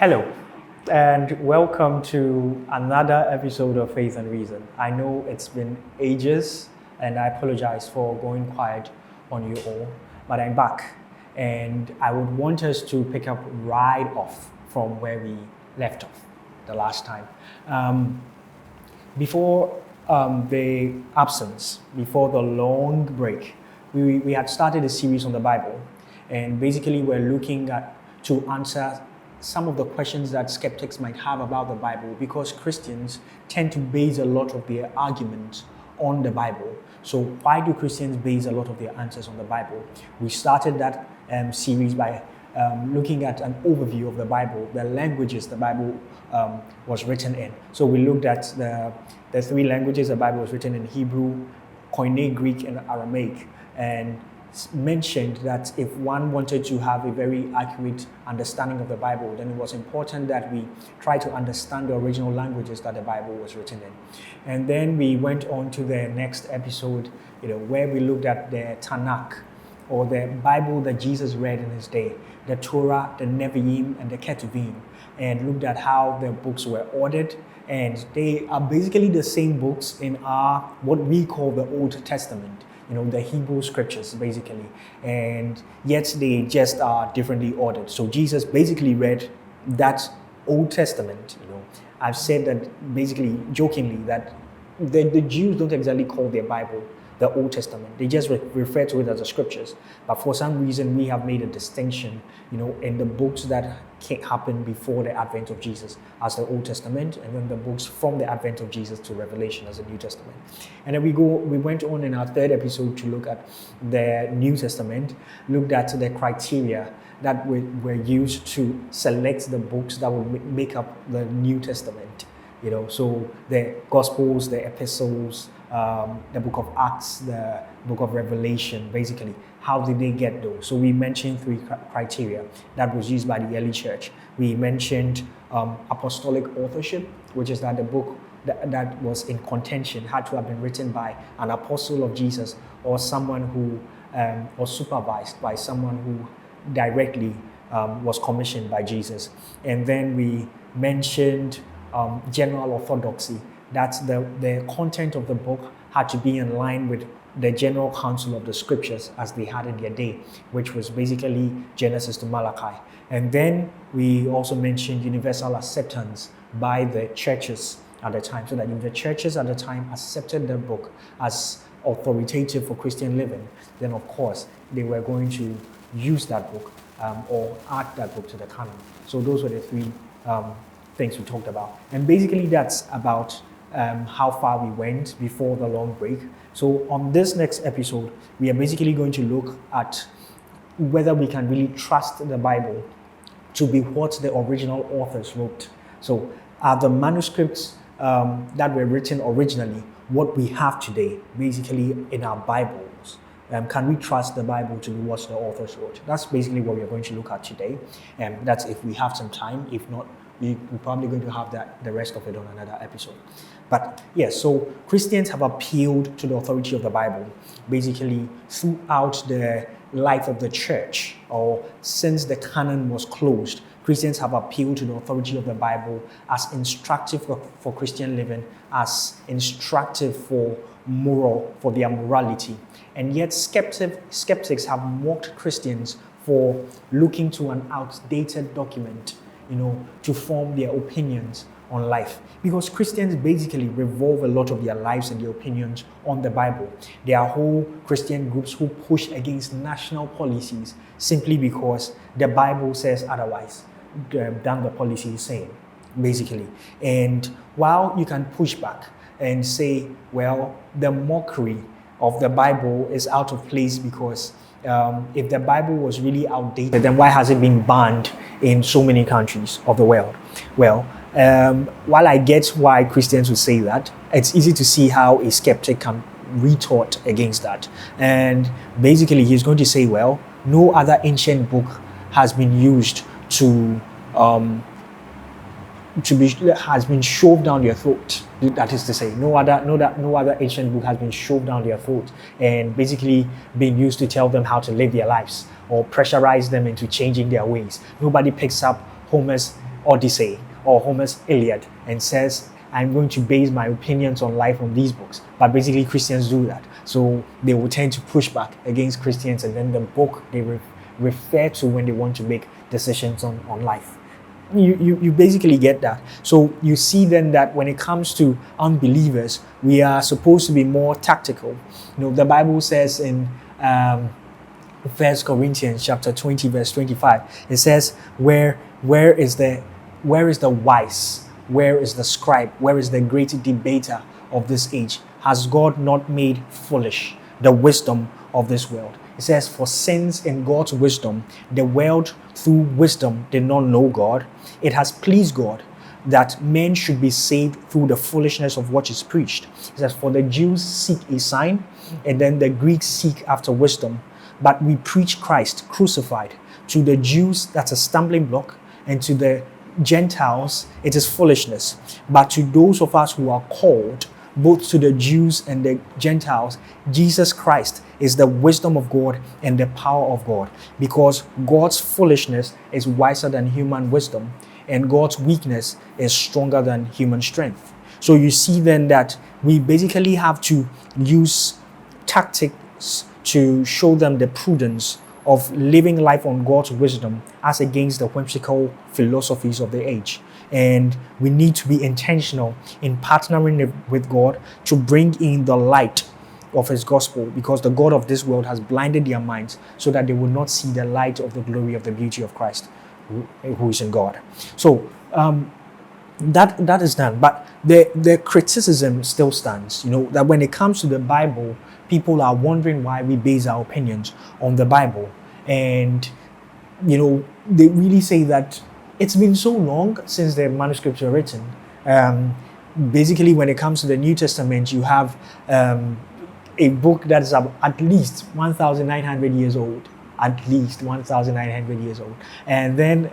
Hello, and welcome to another episode of Faith and Reason. I know it's been ages, and I apologize for going quiet on you all, but I'm back, and I would want us to pick up right off from where we left off the last time. Before the absence, before the long break, we had started a series on the Bible, and basically we're looking at to answer some of the questions that skeptics might have about the Bible, because Christians tend to base a lot of their arguments on the Bible. So why do Christians base a lot of their answers on the Bible? We started that series by looking at an overview of the Bible, the languages the Bible was written in. So we looked at the three languages the Bible was written in: Hebrew, Koine Greek, and Aramaic, and mentioned that if one wanted to have a very accurate understanding of the Bible, then it was important that we try to understand the original languages that the Bible was written in. And then we went on to the next episode, where we looked at the Tanakh, or the Bible that Jesus read in his day, the Torah, the Nevi'im, and the Ketuvim, and looked at how the books were ordered. And they are basically the same books in what we call the Old Testament, the Hebrew scriptures, basically. And yet they just are differently ordered. So Jesus basically read that Old Testament. I've said that basically jokingly that the Jews don't exactly call their Bible the Old Testament. They just refer to it as the scriptures. But for some reason, we have made a distinction, in the books that happened before the advent of Jesus as the Old Testament, and then the books from the advent of Jesus to Revelation as the New Testament. And then we went on in our third episode to look at the New Testament, looked at the criteria that were used to select the books that would make up the New Testament. So the Gospels, the Epistles, the book of Acts, the book of Revelation, basically. How did they get those? So we mentioned three criteria that was used by the early church. We mentioned apostolic authorship, which is that the book that was in contention had to have been written by an apostle of Jesus, or someone who was supervised by someone who directly was commissioned by Jesus. And then we mentioned general orthodoxy, that the content of the book had to be in line with the general counsel of the scriptures as they had in their day, which was basically Genesis to Malachi. And then we also mentioned universal acceptance by the churches at the time, so that if the churches at the time accepted the book as authoritative for Christian living, then of course they were going to use that book or add that book to the canon. So those were the three things we talked about. And basically that's about how far we went before the long break. So on this next episode, we are basically going to look at whether we can really trust the Bible to be what the original authors wrote. So are the manuscripts that were written originally what we have today, basically in our Bibles? Can we trust the Bible to be what the authors wrote? That's basically what we are going to look at today. And that's if we have some time. If not, we're probably going to have the rest of it on another episode. But yes, so Christians have appealed to the authority of the Bible basically throughout the life of the church, or since the canon was closed. Christians have appealed to the authority of the Bible as instructive for Christian living, as instructive for their morality. And yet skeptics have mocked Christians for looking to an outdated document, to form their opinions on life. Because Christians basically revolve a lot of their lives and their opinions on the Bible. There are whole Christian groups who push against national policies simply because the Bible says otherwise than the policy is saying, basically. And while you can push back and say, well, the mockery of the Bible is out of place because if the Bible was really outdated, then why has it been banned in so many countries of the world? Well, while I get why Christians would say that, it's easy to see how a skeptic can retort against that. And basically, he's going to say, well, no other ancient book has been used has been shoved down their throat. That is to say, no other ancient book has been shoved down their throat and basically being used to tell them how to live their lives or pressurize them into changing their ways. Nobody picks up Homer's Odyssey or Homer's Iliad and says, I'm going to base my opinions on life on these books. But basically Christians do that. So they will tend to push back against Christians, and then the book they refer to when they want to make decisions on life. You basically get that. So you see then that when it comes to unbelievers, we are supposed to be more tactical. The Bible says in 1 Corinthians chapter 20 verse 25, it says, where is the wise? Where is the scribe? Where is the great debater of this age? Has God not made foolish the wisdom of this world? It says, for since in God's wisdom, the world through wisdom did not know God, it has pleased God that men should be saved through the foolishness of what is preached. It says, for the Jews seek a sign, and then the Greeks seek after wisdom. But we preach Christ crucified. To the Jews, that's a stumbling block, and to the Gentiles, it is foolishness. But to those of us who are called, both to the Jews and the Gentiles, Jesus Christ is the wisdom of God and the power of God, because God's foolishness is wiser than human wisdom, and God's weakness is stronger than human strength. So you see then that we basically have to use tactics to show them the prudence of living life on God's wisdom as against the whimsical philosophies of the age. And we need to be intentional in partnering with God to bring in the light of His gospel, because the God of this world has blinded their minds so that they will not see the light of the glory of the beauty of Christ, who is in God. So that is done. But the criticism still stands, that when it comes to the Bible, people are wondering why we base our opinions on the Bible. And, they really say that it's been so long since the manuscripts were written. Basically, when it comes to the New Testament, you have a book that is at least 1,900 years old. At least 1,900 years old. And then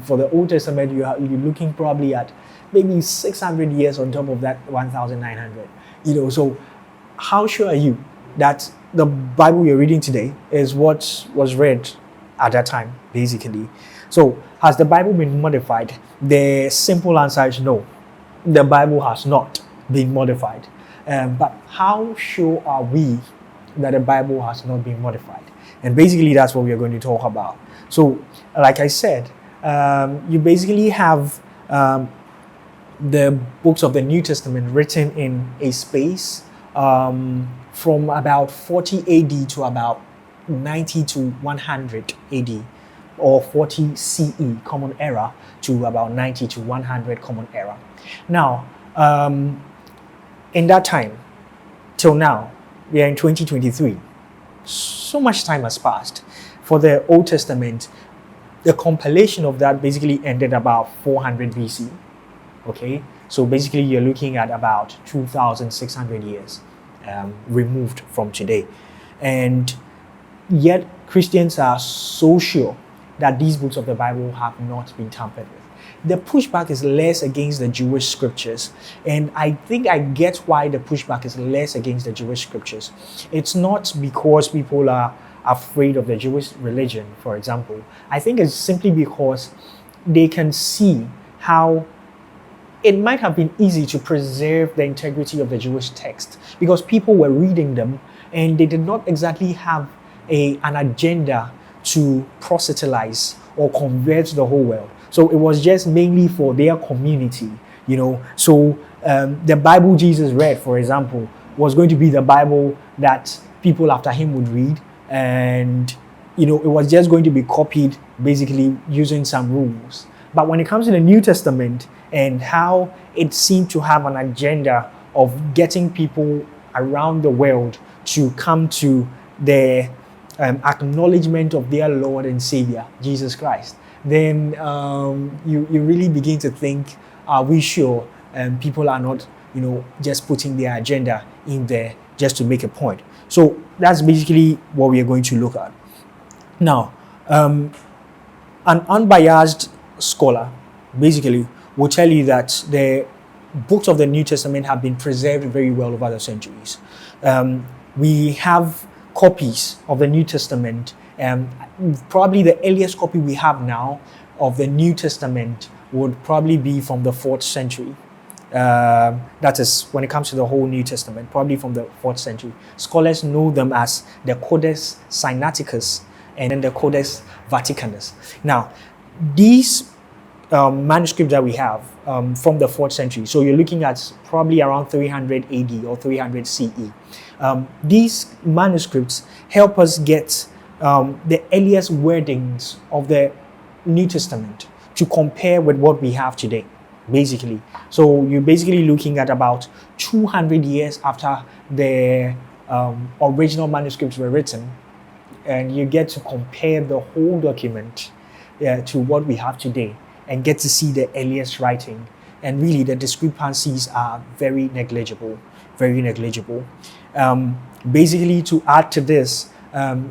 for the Old Testament, you're looking probably at maybe 600 years on top of that 1,900. So how sure are you that the Bible you're reading today is what was read at that time, basically? So has the Bible been modified? The simple answer is no. The Bible has not been modified. But how sure are we that the Bible has not been modified? And basically that's what we are going to talk about. So like I said, you basically have the books of the New Testament written in a space from about 40 AD to about 90 to 100 AD, or 40 CE, Common Era, to about 90 to 100 Common Era. Now, in that time, till now, we are in 2023. So much time has passed. For the Old Testament, the compilation of that basically ended about 400 BC. Okay, so basically you're looking at about 2,600 years removed from today. And yet Christians are so sure that these books of the Bible have not been tampered with. The pushback is less against the Jewish scriptures. And I think I get why the pushback is less against the Jewish scriptures. It's not because people are afraid of the Jewish religion, for example. I think it's simply because they can see how it might have been easy to preserve the integrity of the Jewish text, because people were reading them and they did not exactly have an agenda to proselytize or convert the whole world. So it was just mainly for their community, So the Bible Jesus read, for example, was going to be the Bible that people after him would read. And, it was just going to be copied basically using some rules. But when it comes to the New Testament and how it seemed to have an agenda of getting people around the world to come to the acknowledgement of their Lord and Savior, Jesus Christ, then you really begin to think, are we sure people are not, just putting their agenda in there just to make a point? So that's basically what we are going to look at. Now, an unbiased scholar basically will tell you that the books of the New Testament have been preserved very well over the centuries. We have copies of the New Testament. Probably the earliest copy we have now of the New Testament would probably be from the 4th century. That is, when it comes to the whole New Testament, probably from the 4th century. Scholars know them as the Codex Sinaiticus and then the Codex Vaticanus. Now, these manuscripts that we have from the 4th century, so you're looking at probably around 300 AD or 300 CE. These manuscripts help us get the earliest wordings of the New Testament to compare with what we have today, basically. So you're basically looking at about 200 years after the original manuscripts were written, and you get to compare the whole document to what we have today and get to see the earliest writing. And really, the discrepancies are very negligible, very negligible. Basically, to add to this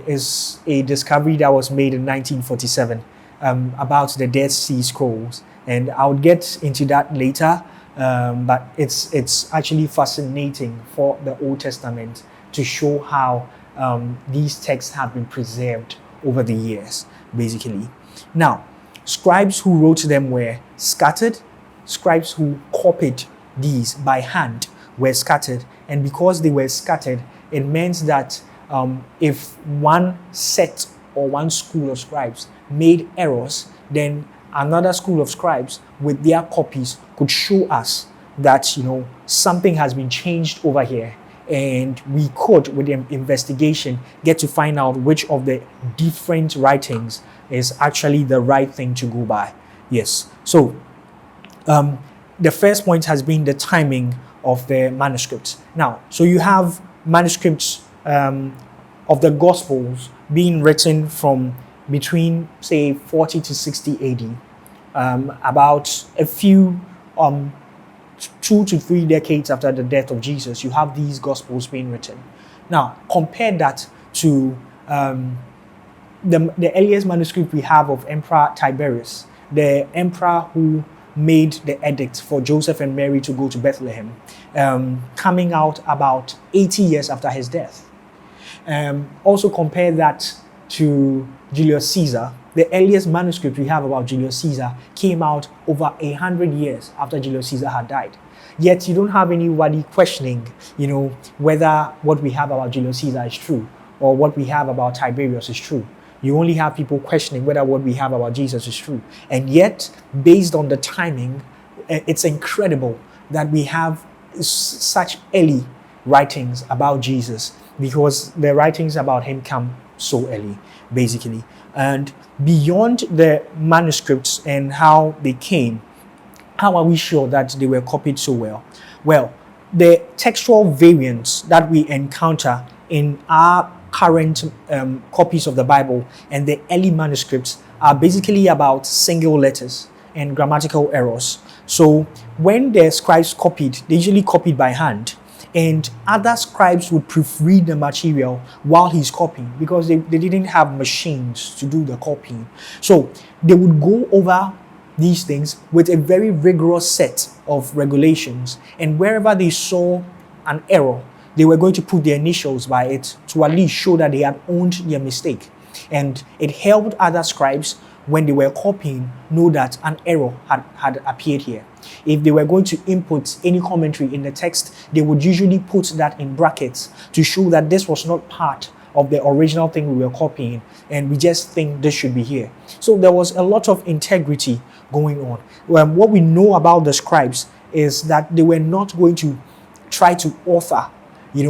is a discovery that was made in 1947 about the Dead Sea Scrolls. And I'll get into that later, but it's actually fascinating for the Old Testament to show how these texts have been preserved over the years, basically. Now, scribes who wrote them were scattered. Scribes who copied these by hand were scattered. And because they were scattered, it meant that if one set or one school of scribes made errors, then another school of scribes with their copies could show us that, something has been changed over here. And we could, with the investigation, get to find out which of the different writings is actually the right thing to go by. Yes. So the first point has been the timing of the manuscripts. Now, so you have manuscripts of the Gospels being written from between, say, 40 to 60 AD, about a few 2 to 3 decades after the death of Jesus, you have these Gospels being written. Now, compare that to the earliest manuscript we have of Emperor Tiberius, the emperor who made the edict for Joseph and Mary to go to Bethlehem, coming out about 80 years after his death. Also compare that to Julius Caesar. The earliest manuscript we have about Julius Caesar came out over 100 years after Julius Caesar had died. Yet you don't have anybody questioning, whether what we have about Julius Caesar is true or what we have about Tiberius is true. You only have people questioning whether what we have about Jesus is true. And yet, based on the timing, it's incredible that we have such early writings about Jesus, because the writings about him come so early, basically. And beyond the manuscripts and how they came, how are we sure that they were copied so well? Well, the textual variants that we encounter in our current copies of the Bible and the early manuscripts are basically about single letters and grammatical errors. So when the scribes copied, they usually copied by hand, and other scribes would proofread the material while he's copying, because they didn't have machines to do the copying. So they would go over these things with a very rigorous set of regulations, and wherever they saw an error, they were going to put their initials by it to at least show that they had owned their mistake. And it helped other scribes, when they were copying, know that an error had appeared here. If they were going to input any commentary in the text, they would usually put that in brackets to show that this was not part of the original thing we were copying, and we just think this should be here. So there was a lot of integrity going on. What we know about the scribes is that they were not going to try to author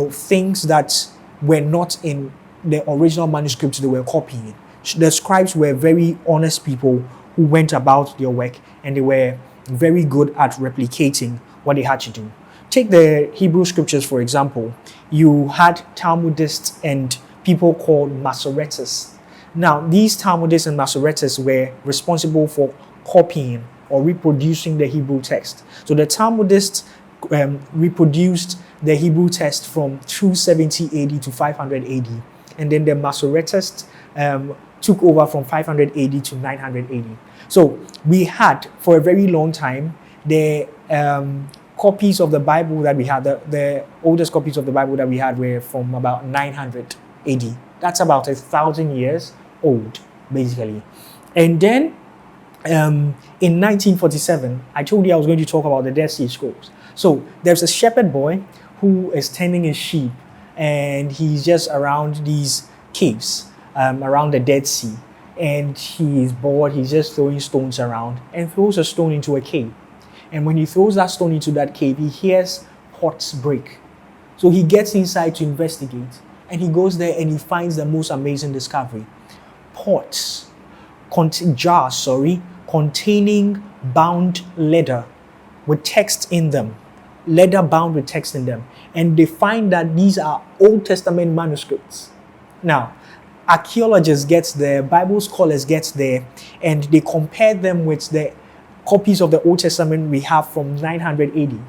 things that were not in the original manuscripts they were copying. The scribes were very honest people who went about their work, and they were very good at replicating what they had to do. Take the Hebrew scriptures, for example. You had Talmudists and people called Masoretes. Now, these Talmudists and Masoretes were responsible for copying or reproducing the Hebrew text. So the Talmudists reproduced the Hebrew text from 270 AD to 500 AD. And then the Masoretists took over from 500 AD to 900 AD. So we had, for a very long time, the copies of the Bible that we had, the oldest copies of the Bible that we had were from about 900 AD. That's about 1,000 years old, basically. And then in 1947, I told you I was going to talk about the Dead Sea Scrolls. So there's a shepherd boy who is tending his sheep, and he's just around these caves, around the Dead Sea. And he is bored, he's just throwing stones around and throws a stone into a cave. And when he throws that stone into that cave, he hears pots break. So he gets inside to investigate, and he goes there and he finds the most amazing discovery. Pots, jars, containing bound leather with text in them. Leather bound with text in them. And they find that these are Old Testament manuscripts. Now, archaeologists get there, Bible scholars get there, and they compare them with the copies of the Old Testament we have from 900 AD.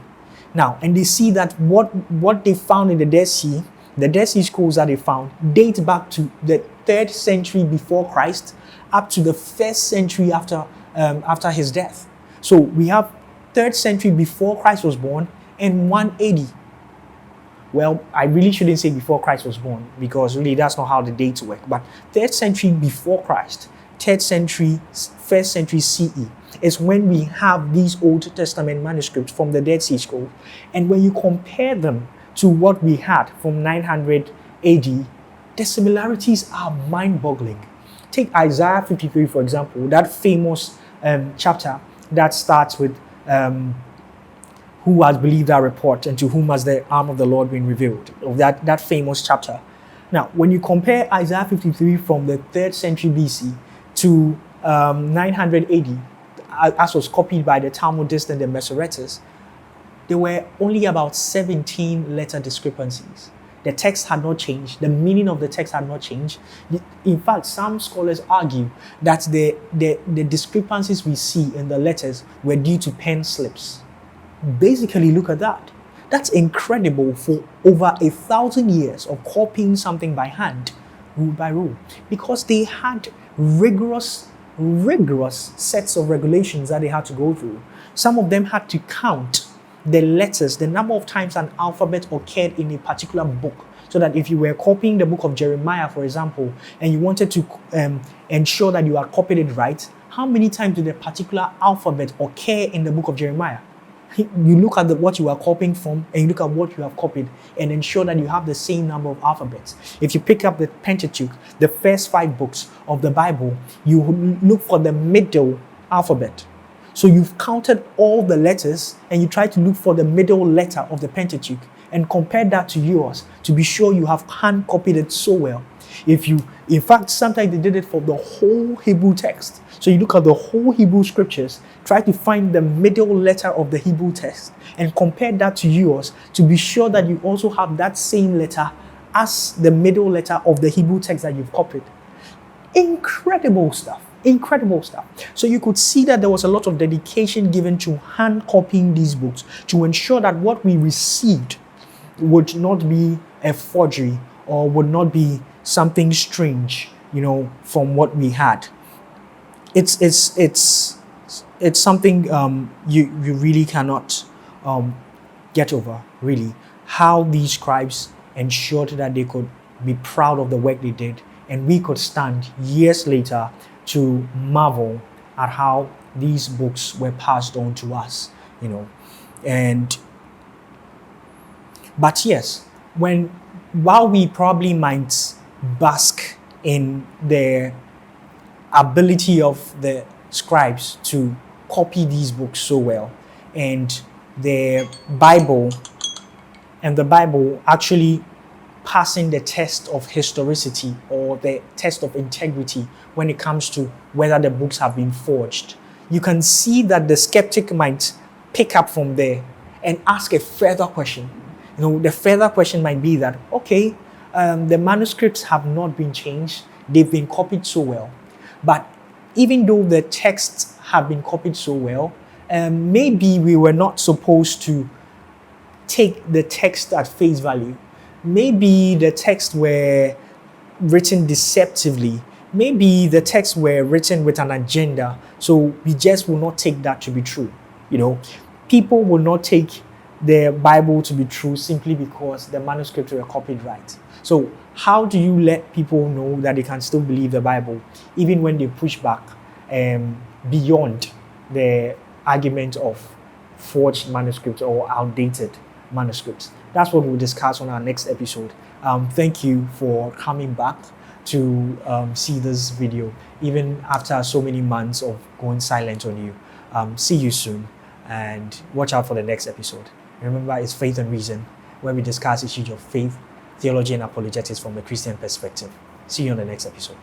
Now, and they see that what they found in the Dead Sea Scrolls that they found date back to the 3rd century before Christ up to the 1st century after his death. So we have 3rd century before Christ was born and 180. Well, I really shouldn't say before Christ was born, because really that's not how the dates work. But 3rd century before Christ, 3rd century, 1st century CE is when we have these Old Testament manuscripts from the Dead Sea Scrolls. And when you compare them to what we had from 900 AD, the similarities are mind-boggling. Take Isaiah 53, for example, that famous chapter that starts with who has believed our report, and to whom has the arm of the Lord been revealed, of that famous chapter. Now, when you compare Isaiah 53 from the 3rd century BC to 900 AD, as was copied by the Talmudists and the Masoretes, there were only about 17 letter discrepancies. The text had not changed. The meaning of the text had not changed. In fact, some scholars argue that the discrepancies we see in the letters were due to pen slips. Basically, look at that. That's incredible for over 1,000 years of copying something by hand, rule by rule, because they had rigorous sets of regulations that they had to go through. Some of them had to count the letters, the number of times an alphabet occurred in a particular book, so that if you were copying the book of Jeremiah, for example, and you wanted to ensure that you had copied it right, how many times did a particular alphabet occur in the book of Jeremiah? You look at what you are copying from, and you look at what you have copied, and ensure that you have the same number of alphabets. If you pick up the Pentateuch, the first 5 books of the Bible, you look for the middle alphabet. So you've counted all the letters, and you try to look for the middle letter of the Pentateuch and compare that to yours to be sure you have hand copied it so well. In fact, sometimes they did it for the whole Hebrew text. So you look at the whole Hebrew scriptures, try to find the middle letter of the Hebrew text and compare that to yours to be sure that you also have that same letter as the middle letter of the Hebrew text that you've copied. Incredible stuff. Incredible stuff. So you could see that there was a lot of dedication given to hand copying these books to ensure that what we received would not be a forgery or would not be something strange, from what we had. It's something you really cannot get over, really, how these scribes ensured that they could be proud of the work they did, and we could stand years later to marvel at how these books were passed on to us, But yes, while we probably might bask in the ability of the scribes to copy these books so well, and the Bible actually passing the test of historicity or the test of integrity when it comes to whether the books have been forged, you can see that the skeptic might pick up from there and ask a further question. The further question might be that, okay, the manuscripts have not been changed, they've been copied so well. But even though the texts have been copied so well, maybe we were not supposed to take the text at face value. Maybe the texts were written deceptively. Maybe the texts were written with an agenda. So we just will not take that to be true. People will not take the Bible to be true simply because the manuscripts were copied right. So how do you let people know that they can still believe the Bible even when they push back beyond the argument of forged manuscripts or outdated manuscripts. That's what we'll discuss on our next episode. Thank you for coming back to see this video, even after so many months of going silent on you. See you soon, and watch out for the next episode. Remember, it's Faith and Reason, where we discuss issues of faith, theology, and apologetics from a Christian perspective. See you on the next episode.